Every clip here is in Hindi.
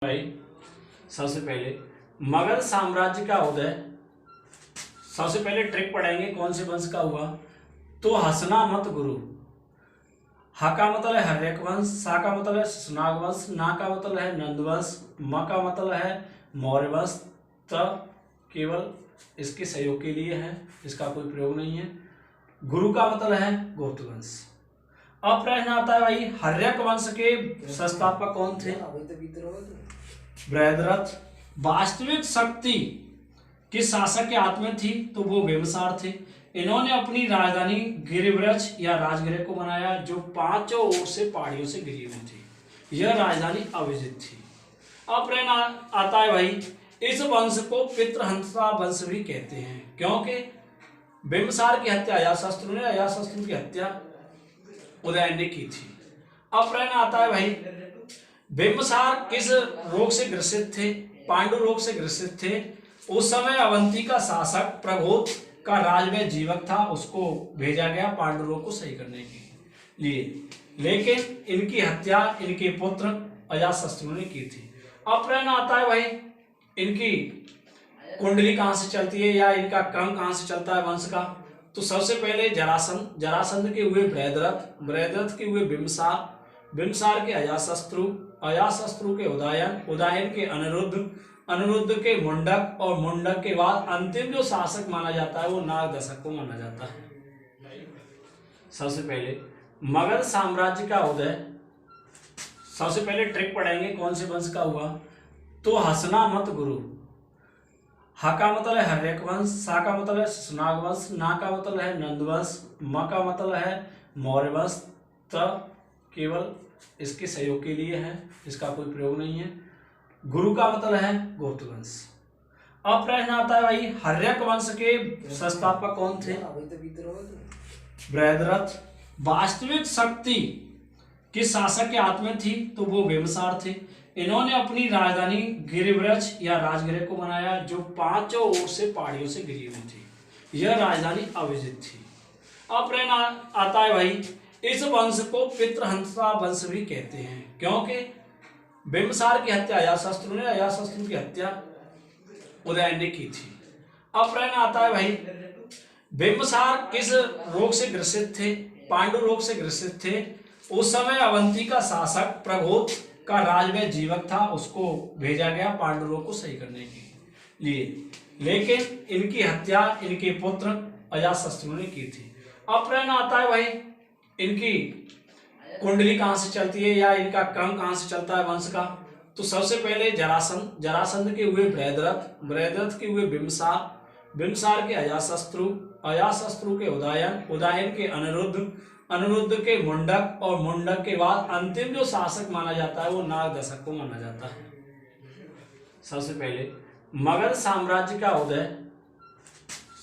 भाई सबसे पहले मगध साम्राज्य का उदय। सबसे पहले ट्रिक पढ़ाएंगे कौन से वंश का हुआ। तो हसना मत गुरु। हा का मतलब है हर्यक वंश, सा का मतलब है शशनाग वंश, ना का मतलब है नंद वंश, म का मतलब है मौर्य वंश। त केवल इसके सहयोग के लिए है, इसका कोई प्रयोग नहीं है। गुरु का मतलब है गुप्त वंश। अब प्रश्न आता है भाई हर्यक वंश के संस्थापक कौन थे। बृहद्रथ। वास्तविक शक्ति किस शासक के हाथ में थी, तो वो बिंबिसार थे। इन्होंने अपनी राजधानी गिरिव्रज या राजगृह को बनाया जो पांचों ओर से पहाड़ियों से घिरी हुई थी। यह राजधानी अविजित थी। अब प्रश्न आता है भाई इस वंश को पितृहंसा वंश भी कहते हैं क्योंकि बिंबिसार की हत्या अजातशत्रु ने, अजातशत्रु की हत्या उदयन ने की थी। अब प्रश्न आता है भाई बिंबिसार किस रोग से ग्रसित थे। पांडु रोग से ग्रसित थे। उस समय अवंती का शासक प्रघोत का राजवैद्य जीवक था, उसको भेजा गया पांडु रोग को सही करने के लिए, लेकिन इनकी हत्या इनके पुत्र अजातशत्रु ने की थी। अब प्रश्न आता है भाई इनकी कुंडली कहां से चलती है या इनका क्रम कहां से चलता है वंश का। तो सबसे पहले जरासंध, जरासंध के हुए बृहद्रथ, बृहद्रथ के हुए बिंबिसार, बिंबिसार के अजातशत्रु, अजातशत्रु के उदयन, उदयन के अनिरुद्ध, अनिरुद्ध के मुंडक और मुंडक के बाद अंतिम जो शासक माना जाता है वो नागदशक को माना जाता है। सबसे पहले मगध साम्राज्य का उदय। सबसे पहले ट्रिक पढ़ाएंगे कौन से वंश का हुआ। तो हसना मत गुरु। हा का मतलब है हर्यक वंश, सा का मतलब है शशनाग वंश, ना का मतलब है नंद वंश, म का मतलब है मौर्य वंश। त केवल इसके सहयोग के लिए है, इसका कोई प्रयोग नहीं है। गुरु का मतलब है गुप्त वंश। अब प्रश्न आता है भाई हर्यक वंश के संस्थापक कौन थे। बृहद्रथ। वास्तविक शक्ति किस शासक के हाथ में थी, तो वो बिंबिसार थे। इन्होंने अपनी राजधानी गिरिव्रज या राजगृह को बनाया जो पांचों ओर से पहाड़ियों से घिरी हुई थी। यह राजधानी अविजित थी। अब प्रश्न आता है भाई इस वंश को पितृहंसा वंश भी कहते हैं क्योंकि बिंबिसार की हत्या अजातशत्रु ने, अजातशत्रु की हत्या उदयन ने की थी। अब प्रश्न आता है भाई बिंबिसार किस रोग से ग्रसित थे। पांडु रोग से ग्रसित थे। उस समय अवंती का शासक प्रघोत का राजवैद्य जीवक था, उसको भेजा गया पांडु रोग को सही करने के लिए, लेकिन इनकी हत्या इनके पुत्र अजातशत्रु ने की थी। अब प्रश्न आता है भाई इनकी कुंडली कहां से चलती है या इनका क्रम कहां से चलता है वंश का। तो सबसे पहले जरासंध, जरासंध के हुए बृहद्रथ, बृहद्रथ के हुए बिंबिसार, बिंबिसार के अजातशत्रु, अजातशत्रु के उदयन, उदयन के अनिरुद्ध, अनिरुद्ध के मुंडक और मुंडक के बाद अंतिम जो शासक माना जाता है वो नागदशक को माना जाता है। सबसे पहले मगध साम्राज्य का उदय।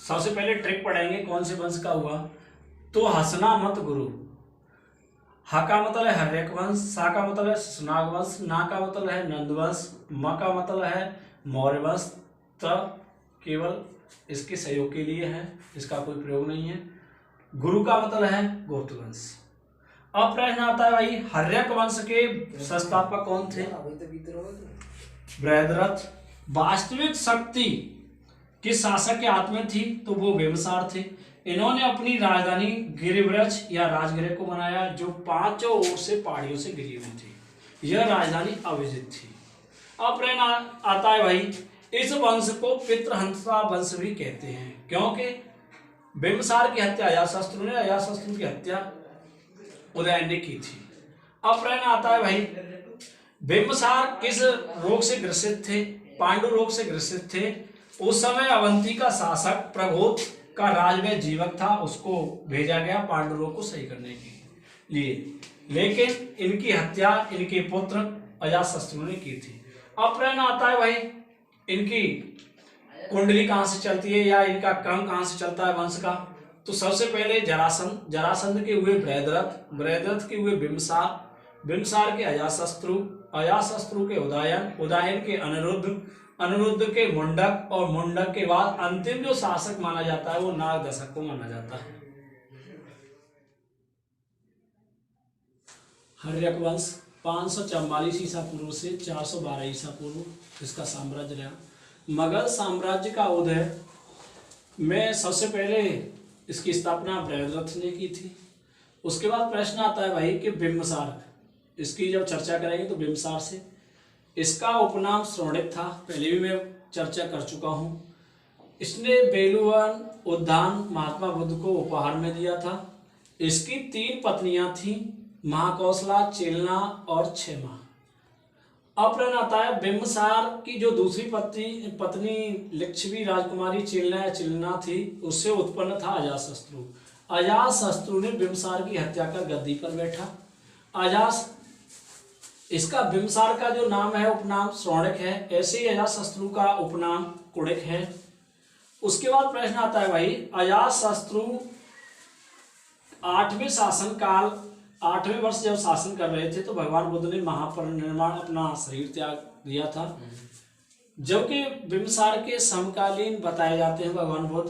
सबसे पहले ट्रिक पढ़ाएंगे कौन से वंश का हुआ। तो हसना मत गुरु। हा का मतलब है हर्यक वंश, सा का मतलब है शशनाग वंश, ना का मतलब है नंद वंश, म का मतलब है मौर्य वंश। त केवल इसके सहयोग के लिए है, इसका कोई प्रयोग नहीं है। गुरु का मतलब है गुप्त वंश। अब प्रश्न आता है भाई हर्यक वंश के संस्थापक कौन थे। बृहद्रथ। वास्तविक शक्ति किस शासक के हाथ में थी, तो वो बिंबिसार थे। इन्होंने अपनी राजधानी गिरिव्रज या राजगृह को बनाया जो पांचों ओर से पहाड़ियों से घिरी हुई थी। यह राजधानी अविजित थी। अब प्रश्न आता है भाई इस वंश को पितृहंसा वंश भी कहते हैं क्योंकि बिंबिसार की हत्या अजातशत्रु ने, अजातशत्रु की हत्या उदयन ने की थी। अब प्रश्न आता है भाई बिंबिसार किस रोग से ग्रसित थे। पांडु रोग से ग्रसित थे। उस समय अवंती का शासक प्रघोत का राजवैद्य जीवक था, उसको भेजा गया पांडु रोग को सही करने के लिए, लेकिन इनकी हत्या इनके पुत्र अजातशत्रु ने की थी। अब प्रश्न आता है भाई इनकी कुंडली कहां से चलती है या इनका क्रम कहां से चलता है वंश का। तो सबसे पहले जरासंध, जरासंध के हुए बृहद्रथ, बृहद्रथ के हुए बिंबिसार, बिंबिसार के अजातशत्रु, अजातशत्रु के उदयन, उदयन के अनिरुद्ध, अनिरुद्ध के मुंडक और मुंडक के बाद अंतिम जो शासक माना जाता है वो नागदशक को माना जाता है। हर्यक वंश। 544 ईसा पूर्व से 412 ईसा पूर्व इसका साम्राज्य रहा। मगध साम्राज्य का उदय में सबसे पहले इसकी स्थापना बृहद्रथ ने की थी। उसके बाद प्रश्न आता है भाई कि बिम्बसार, इसकी जब चर्चा करेंगे तो बिम्बसार से। इसका उपनाम श्रोणिक था, पहले भी मैं चर्चा कर चुका हूँ। इसने बेलुवन उद्यान महात्मा बुद्ध को उपहार में दिया था। इसकी 3 पत्नियां थीं, महाकौशला, चेलना और क्षेमा। अब प्रश्न आता है बिम्बसार की जो दूसरी पत्नी लिच्छवी राजकुमारी चिलना थी, उससे उत्पन्न था अजातशत्रु। अजातशत्रु ने बिम्बसार की हत्या कर गद्दी पर बैठा। इसका बिम्बसार का जो नाम है उपनाम श्रोणिक है, ऐसे ही अजातशत्रु का उपनाम कुणिक है। उसके बाद प्रश्न आता है भाई अजातशत्रु 8वें शासनकाल 8वें वर्ष जब शासन कर रहे थे तो भगवान बुद्ध ने महापरिनिर्वाण अपना शरीर त्याग दिया था, जबकि बिम्बसार के समकालीन बताए जाते हैं भगवान बुद्ध।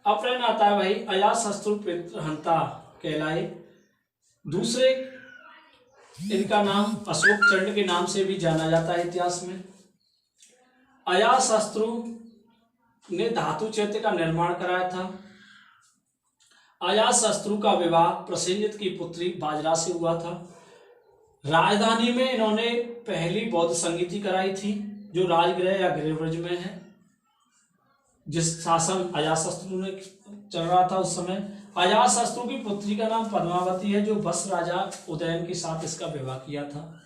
अब प्रश्न आता है भाई अजातशत्रु पितृहंता कहलाए। दूसरे इनका नाम अशोक चंड के नाम से भी जाना जाता है इतिहास में। अजातशत्रु ने धातु चैत्य का निर्माण कराया था। अजातशत्रु का विवाह प्रसेंजित की पुत्री बाजरा से हुआ था। राजधानी में इन्होंने पहली बौद्ध संगीति कराई थी, जो राजगृह या गृहव्रज में है, जिस शासन अजातशत्रु ने चल रहा था उस समय। अजातशत्रु की पुत्री का नाम पद्मावती है, जो बस राजा उदयन के साथ इसका विवाह किया था।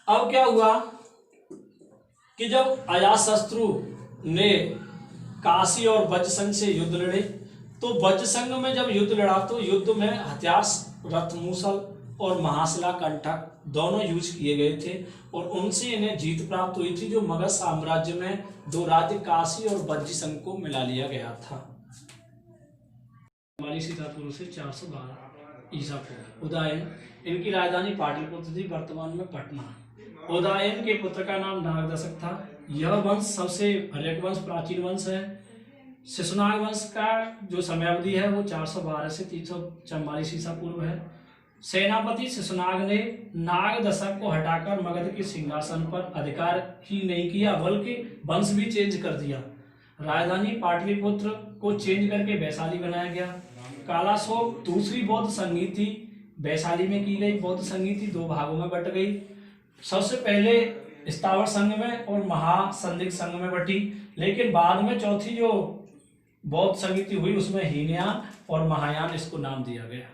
अब क्या हुआ कि जब अजातशत्रु ने काशी और वज्रसंघ से युद्ध लड़े, तो वज्रसंघ में जब युद्ध लड़ा तो युद्ध में हथियार रथमूसल और महाशिला कंटक दोनों यूज किए गए थे और उनसे इन्हें जीत प्राप्त हुई थी, जो मगध साम्राज्य में 2 राज्य काशी और वज्रसंघ को मिला लिया गया था। ईसा पूर्व से 412 ईसा पूर्व। उदयन, इनकी राजधानी पाटलिपुत्र थी, वर्तमान में पटना। उदयन के पुत्र का नाम नागदशक था। यह वंश सबसे हर्यक वंश प्राचीन वंश है। शिशुनाग वंश का जो समयावधि है वो 412 से 344 ईसा पूर्व है। सेनापति शिशुनाग ने नागदशक को हटाकर मगध के सिंहासन पर अधिकार ही नहीं किया, बल्कि वंश भी चेंज कर दिया। राजधानी पाटलिपुत्र को चेंज करके वैशाली बनाया गया। कालाशोक दूसरी बौद्ध संगीति वैशाली में की गई। बौद्ध संगीति 2 भागों में बट गई। सबसे पहले स्थावर संघ में और महासंदिग्ध संघ में बटी, लेकिन बाद में चौथी जो बौद्ध संगीति हुई उसमें हीनयान और महायान इसको नाम दिया गया।